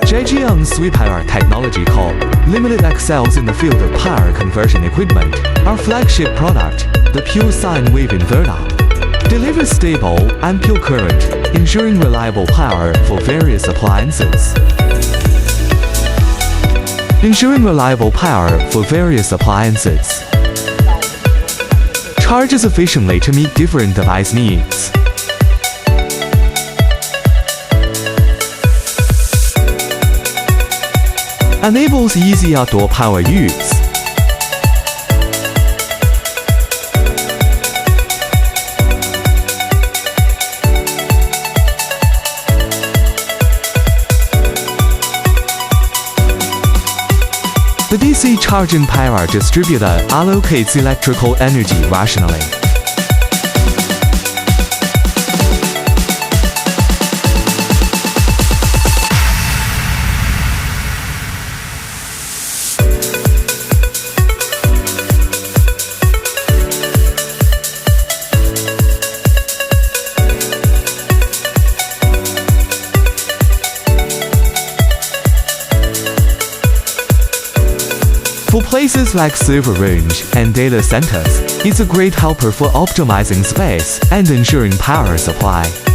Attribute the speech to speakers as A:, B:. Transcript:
A: Zhejiang's Swipower technology called Limited excels in the field of power conversion equipment. Our flagship product, the Pure Sine Wave Inverter, delivers stable and pure current, ensuring reliable power for various appliances. Charges efficiently to meet different device needs. Enables easy outdoor power use. The DC Charging Power Distributor allocates electrical energy rationally. For places like server range and data centers, it's a great helper for optimizing space and ensuring power supply.